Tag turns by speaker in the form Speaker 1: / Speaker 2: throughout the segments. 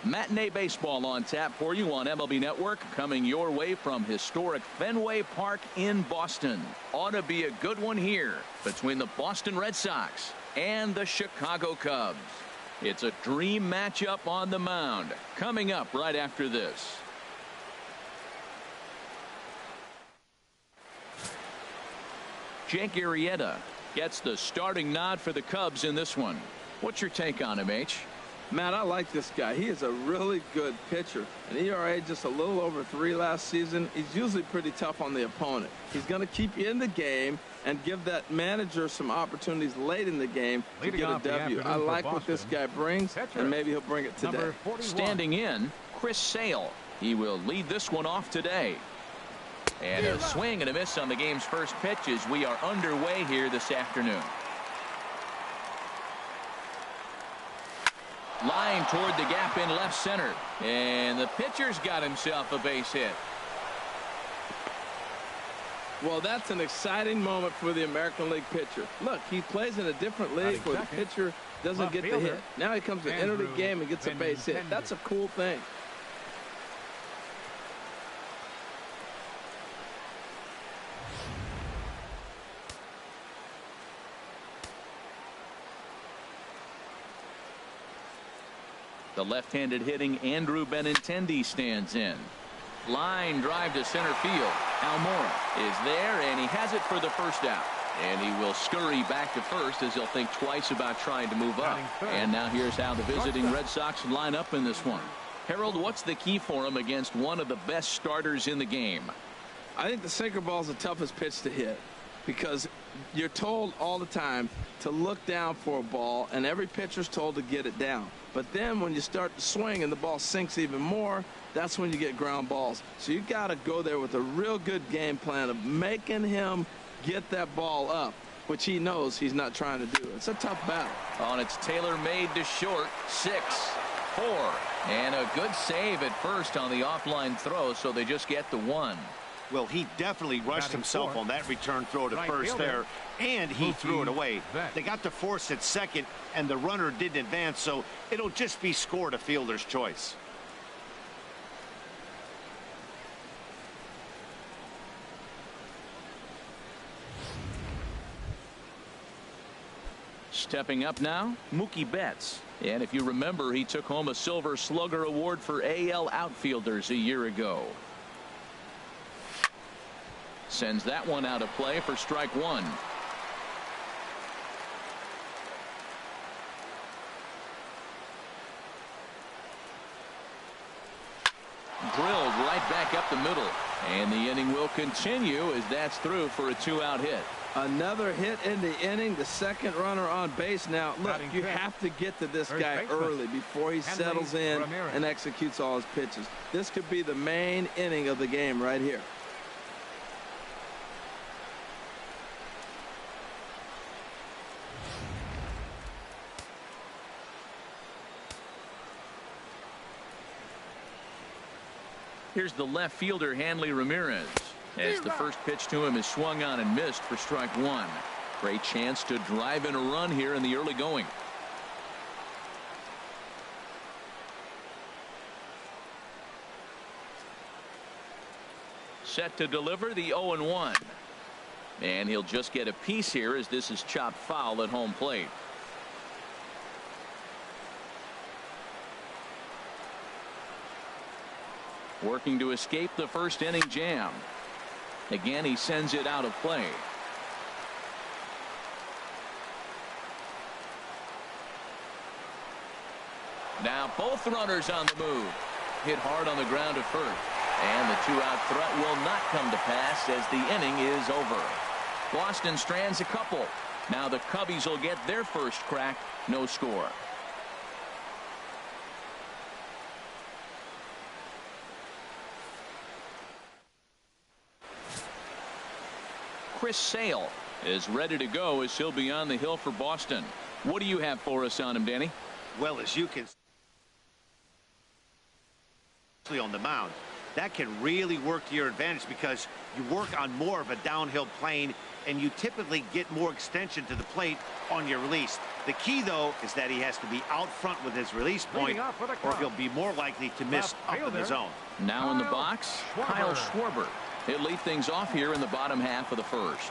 Speaker 1: Matinee baseball on tap for you on MLB Network, coming your way from historic Fenway Park in Boston. Ought to be a good one here between the Boston Red Sox and the Chicago Cubs. It's a dream matchup on the mound, coming up right after this. Jake Arrieta gets the starting nod for the Cubs in this one. What's your take on him, H?
Speaker 2: Matt, I like this guy. He is a really good pitcher. An ERA just a little over 3 last season. He's usually pretty tough on the opponent. He's going to keep you in the game and give that manager some opportunities late in the game to get a W. I like what this guy brings, and maybe he'll bring it today.
Speaker 1: Standing in, Chris Sale. He will lead this one off today. And a swing and a miss on the game's first pitch as we are underway here this afternoon. Line toward the gap in left center. And the pitcher's got himself a base hit.
Speaker 2: Well, that's an exciting moment for the American League pitcher. Look, he plays in a different league where the pitcher doesn't get the hit. Now he comes to enter the game and gets a base hit. That's a cool thing.
Speaker 1: The left-handed hitting Andrew Benintendi stands in. Line drive to center field. Almora is there, and he has it for the first out. And he will scurry back to first as he'll think twice about trying to move up. And now here's how the visiting Red Sox line up in this one. Harold, what's the key for him against one of the best starters in the game?
Speaker 2: I think the sinker ball is the toughest pitch to hit, because you're told all the time to look down for a ball, and every pitcher's told to get it down. But then when you start to swing and the ball sinks even more, that's when you get ground balls. So you got to go there with a real good game plan of making him get that ball up, which he knows he's not trying to do. It's a tough battle.
Speaker 1: And it's tailor-made to short. 6-4. And a good save at first on the offline throw, so they just get the 1.
Speaker 3: Well, he definitely rushed himself on that return throw to first there, and he threw it away. They got to force at second, and the runner didn't advance, so it'll just be scored a fielder's choice.
Speaker 1: Stepping up now, Mookie Betts. And if you remember, he took home a Silver Slugger Award for AL outfielders a year ago. Sends that one out of play for strike 1. Drilled right back up the middle. And the inning will continue as that's through for a 2-out hit.
Speaker 2: Another hit in the inning. The second runner on base now. Look, you have to get to this guy early before he settles in and executes all his pitches. This could be the main inning of the game right here.
Speaker 1: Here's the left fielder, Hanley Ramirez, as the first pitch to him is swung on and missed for strike 1. Great chance to drive in a run here in the early going. Set to deliver the 0-1. And he'll just get a piece here as this is chopped foul at home plate. Working to escape the first inning jam. Again, he sends it out of play. Now both runners on the move. Hit hard on the ground at first. And the 2-out threat will not come to pass as the inning is over. Boston strands a couple. Now the Cubbies will get their first crack. No score. Chris Sale is ready to go as he'll be on the hill for Boston. What do you have for us on him, Danny?
Speaker 3: Well, as you can see on the mound, that can really work to your advantage because you work on more of a downhill plane and you typically get more extension to the plate on your release. The key, though, is that he has to be out front with his release point, or he'll be more likely to miss up in the zone.
Speaker 1: Now in the box, Kyle Schwarber. He'll lead things off here in the bottom half of the first.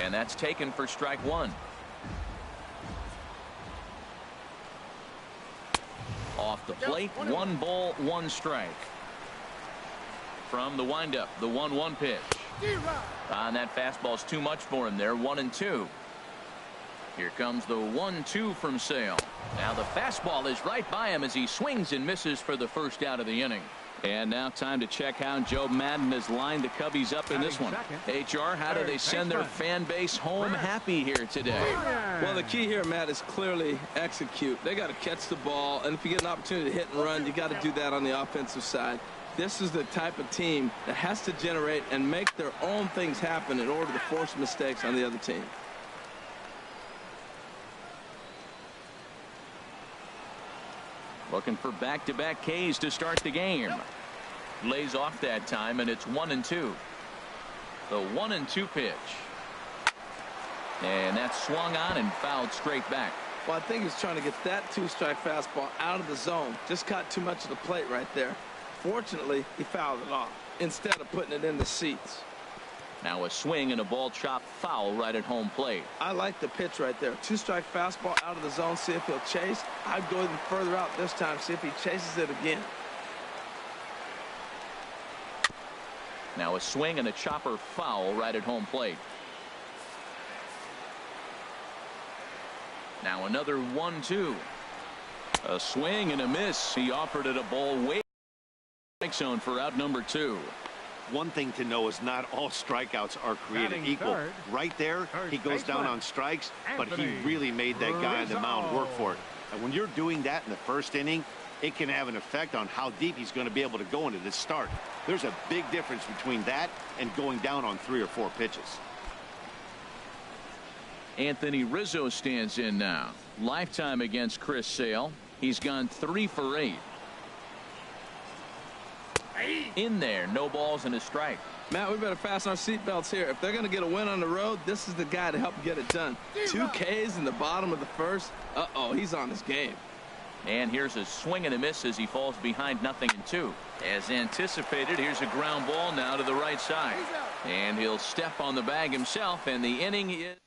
Speaker 1: And that's taken for strike one. Off the plate, 1 ball, 1 strike. From the windup, the 1-1 pitch. And that fastball's too much for him there, 1-2. Here comes the 1-2 from Sale. Now the fastball is right by him as he swings and misses for the first out of the inning. And now time to check how Joe Madden has lined the Cubbies up in this one. HR, how do they send their fan base home happy here today?
Speaker 2: Well, the key here, Matt, is clearly execute. They got to catch the ball, and if you get an opportunity to hit and run, you got to do that on the offensive side. This is the type of team that has to generate and make their own things happen in order to force mistakes on the other team.
Speaker 1: Looking for back-to-back Ks to start the game. Lays off that time, and it's 1-2. The 1-2 pitch. And that's swung on and fouled straight back.
Speaker 2: Well, I think he's trying to get that 2-strike fastball out of the zone. Just caught too much of the plate right there. Fortunately, he fouled it off instead of putting it in the seats.
Speaker 1: Now a swing and a ball chopped foul right at home plate.
Speaker 2: I like the pitch right there. 2-strike fastball out of the zone, see if he'll chase. I'd go even further out this time, see if he chases it again.
Speaker 1: Now a swing and a chopper foul right at home plate. Now another 1-2. A swing and a miss. He offered it a ball way strike zone for out number 2.
Speaker 3: One thing to know is not all strikeouts are created equal. Right there, he goes down on strikes, but he really made that guy on the mound work for it. And when you're doing that in the first inning, it can have an effect on how deep he's going to be able to go into this start. There's a big difference between that and going down on 3 or 4 pitches.
Speaker 1: Anthony Rizzo stands in now. Lifetime against Chris Sale. He's gone 3 for 8. In there, no balls and a strike.
Speaker 2: Matt, we better fasten our seatbelts here. If they're going to get a win on the road, this is the guy to help get it done. 2 Ks in the bottom of the first. Uh-oh, he's on his game.
Speaker 1: And here's a swing and a miss as he falls behind 0-2. As anticipated, here's a ground ball now to the right side. And he'll step on the bag himself, and the inning is...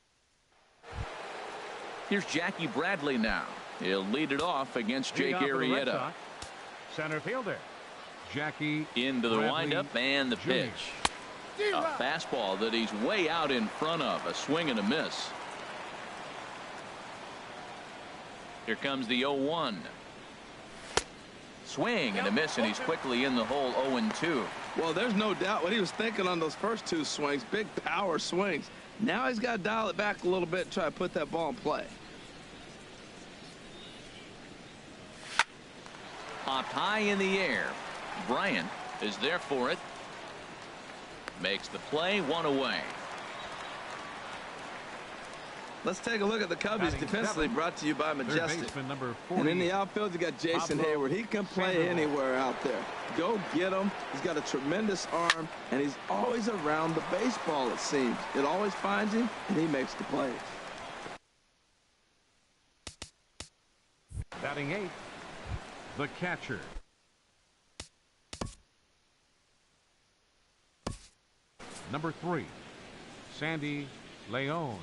Speaker 1: Here's Jackie Bradley now. He'll lead it off against Jake Arrieta.
Speaker 4: Center fielder Jackie
Speaker 1: into the
Speaker 4: Bradley
Speaker 1: windup and the
Speaker 4: Jr.
Speaker 1: pitch. A fastball that he's way out in front of. A swing and a miss. Here comes the 0-1. Swing and a miss, and he's quickly in the hole. 0-2.
Speaker 2: Well, there's no doubt what he was thinking on those first 2 swings. Big power swings. Now he's got to dial it back a little bit and try to put that ball in play.
Speaker 1: Popped high in the air. Bryant is there for it. Makes the play, 1 away.
Speaker 2: Let's take a look at the Cubbies defensively, brought to you by Majestic. And in the outfield, you got Jason Hayward. He can play anywhere out there. Go get him. He's got a tremendous arm, and he's always around the baseball, it seems. It always finds him, and he makes the plays.
Speaker 4: Batting 8th, the catcher. Number 3, Sandy Leon.